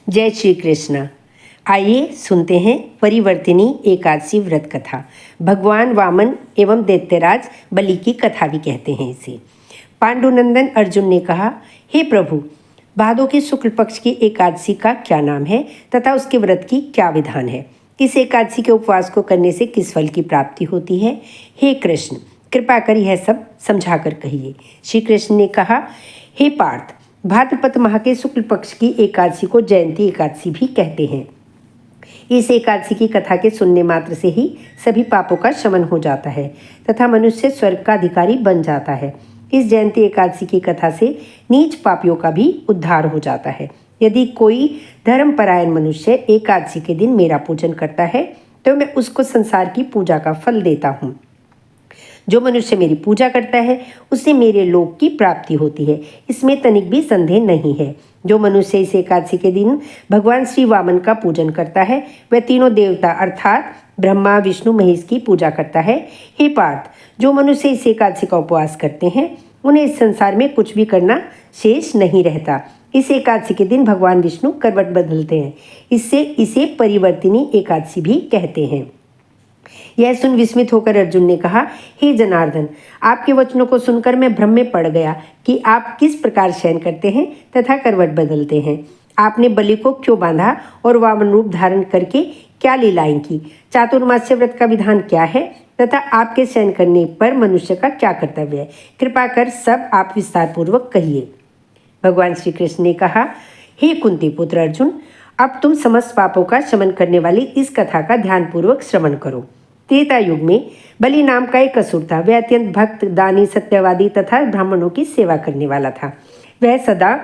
जय श्री कृष्ण। आइए सुनते हैं परिवर्तिनी एकादशी व्रत कथा। भगवान वामन एवं दैत्यराज बलि की कथा भी कहते हैं इसे। पांडुनंदन अर्जुन ने कहा, हे प्रभु, भादों के शुक्ल पक्ष की एकादशी का क्या नाम है तथा उसके व्रत की क्या विधान है? इस एकादशी के उपवास को करने से किस फल की प्राप्ति होती है? हे कृष्ण, कृपा कर यह सब समझा कर कहिए। श्री कृष्ण ने कहा, हे पार्थ, भाद्रपद माह के शुक्ल पक्ष की एकादशी को जयंती एकादशी भी कहते हैं। इस एकादशी की कथा के सुनने मात्र से ही सभी पापों का शमन हो जाता है तथा मनुष्य स्वर्ग का अधिकारी बन जाता है। इस जयंती एकादशी की कथा से नीच पापियों का भी उद्धार हो जाता है। यदि कोई धर्मपरायण मनुष्य एकादशी के दिन मेरा पूजन करता है तो मैं उसको संसार की पूजा का फल देता हूँ। जो मनुष्य मेरी पूजा करता है उसे मेरे लोक की प्राप्ति होती है, इसमें तनिक भी संदेह नहीं है। जो मनुष्य इस एकादशी के दिन भगवान श्री वामन का पूजन करता है वह तीनों देवता अर्थात ब्रह्मा विष्णु महेश की पूजा करता है। हे पार्थ, जो मनुष्य इस एकादशी का उपवास करते हैं उन्हें इस संसार में कुछ भी करना शेष नहीं रहता। इस एकादशी के दिन भगवान विष्णु करवट बदलते हैं, इससे इसे परिवर्तिनी एकादशी भी कहते हैं। यह सुन विस्मित होकर अर्जुन ने कहा, हे जनार्दन, आपके वचनों को सुनकर मैं भ्रम में पड़ गया कि आप किस प्रकार शयन करते हैं तथा करवट बदलते हैं। आपने बलि को क्यों बांधा और वामन रूप धारण करके क्या लीलाएं की? चातुर्मास्य व्रत का विधान क्या है तथा आपके शयन करने पर मनुष्य का क्या कर्तव्य है? कृपा कर सब आप विस्तार पूर्वक कहिए। भगवान श्री कृष्ण ने कहा, हे कुंती पुत्र अर्जुन, अब तुम समस्त पापों का शमन करने वाली इस कथा का ध्यानपूर्वक श्रवण करो। त्रेता युग में बलि नाम का एक असुर था। वह अत्यंत भक्त, दानी, सत्यवादी तथा ब्राह्मणों की सेवा करने वाला था। वह सदा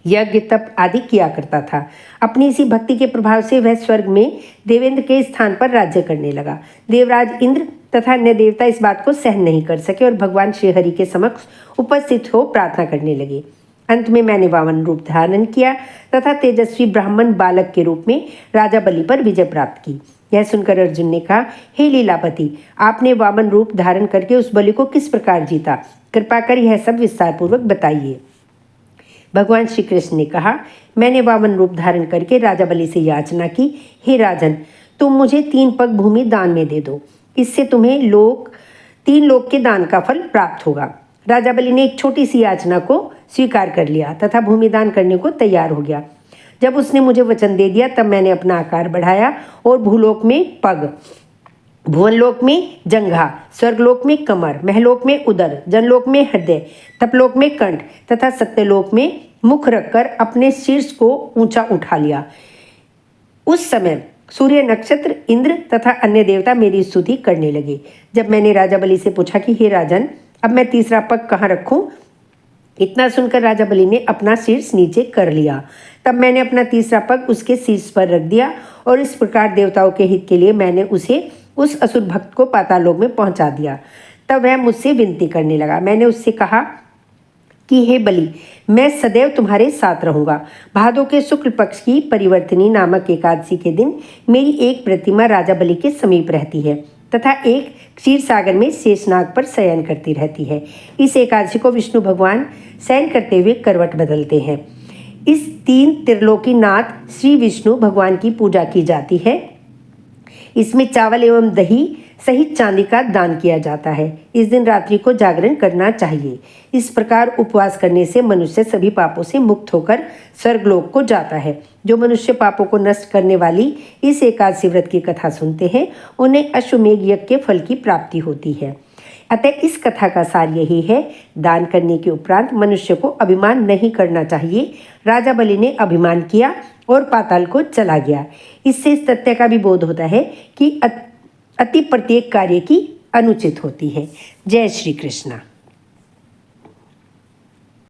यज्ञ तप आदि किया करता था। अपनी इसी भक्ति के प्रभाव से वह स्वर्ग में देवेंद्र के स्थान पर राज्य करने लगा। देवराज इंद्र तथा अन्य देवता इस बात को सहन नहीं कर सके और भगवान श्रीहरि के समक्ष उपस्थित हो प्रार्थना करने लगे। अंत में मैंने वामन रूप धारण किया तथा तेजस्वी ब्राह्मण बालक के रूप में राजा बलि पर विजय प्राप्त की। यह सुनकर अर्जुन ने कहा, हे लीलापति, आपने वामन रूप धारण करके उस बलि को किस प्रकार जीता? कृपा कर यह सब विस्तार पूर्वक बताइए। भगवान श्री कृष्ण ने कहा, मैंने वामन रूप धारण करके राजा बलि से याचना की, हे राजन, तुम मुझे 3 पग भूमि दान में दे दो, इससे तुम्हें 3 लोक के दान का फल प्राप्त होगा। राजा बलि ने एक छोटी सी याचना को स्वीकार कर लिया तथा भूमि दान करने को तैयार हो गया। जब उसने मुझे वचन दे दिया तब मैंने अपना आकार बढ़ाया और भूलोक में पग, भुवनलोक में जंघा, स्वर्गलोक में कमर, महलोक में उदर, जनलोक में हृदय, तपलोक में कंठ तथा सत्यलोक में मुख रखकर अपने शीर्ष को ऊंचा उठा लिया। उस समय सूर्य, नक्षत्र, इंद्र तथा अन्य देवता मेरी स्तुति करने लगे। जब मैंने राजा बलि से पूछा कि हे राजन, अब मैं तीसरा पग कहाँ रखूं? इतना सुनकर राजा बलि ने अपना शीर्ष नीचे कर लिया। तब मैंने अपना तीसरा पग उसके शीर्ष पर रख दिया और इस प्रकार देवताओं के हित के लिए मैंने उसे उस असुर भक्त को पाताल लोक में पहुंचा दिया। तब वह मुझसे विनती करने लगा। मैंने उससे कहा कि हे बलि, मैं सदैव तुम्हारे साथ रहूंगा। भादों के शुक्ल पक्ष की परिवर्तिनी नामक एकादशी के दिन मेरी एक प्रतिमा राजा बलि के समीप रहती है तथा एक क्षीर सागर में शेषनाग पर शयन करती रहती है। इस एकादशी को विष्णु भगवान शयन करते हुए करवट बदलते हैं। इस 3 त्रिलोकीनाथ श्री विष्णु भगवान की पूजा की जाती है। इसमें चावल एवं दही सहित चांदी का दान किया जाता है। इस दिन रात्रि को जागरण करना चाहिए। इस प्रकार उपवास करने से मनुष्य सभी पापों से मुक्त होकर स्वर्गलोक को जाता है। जो मनुष्य पापों को नष्ट करने वाली इस एकादशी व्रत की कथा सुनते हैं उन्हें अश्वमेध यज्ञ के फल की प्राप्ति होती है। अतः इस कथा का सार यही है, दान करने के उपरांत मनुष्य को अभिमान नहीं करना चाहिए। राजा बलि ने अभिमान किया और पाताल को चला गया। इससे इस तथ्य का भी बोध होता है कि अति प्रत्येक कार्य की अनुचित होती है। जय श्री कृष्ण।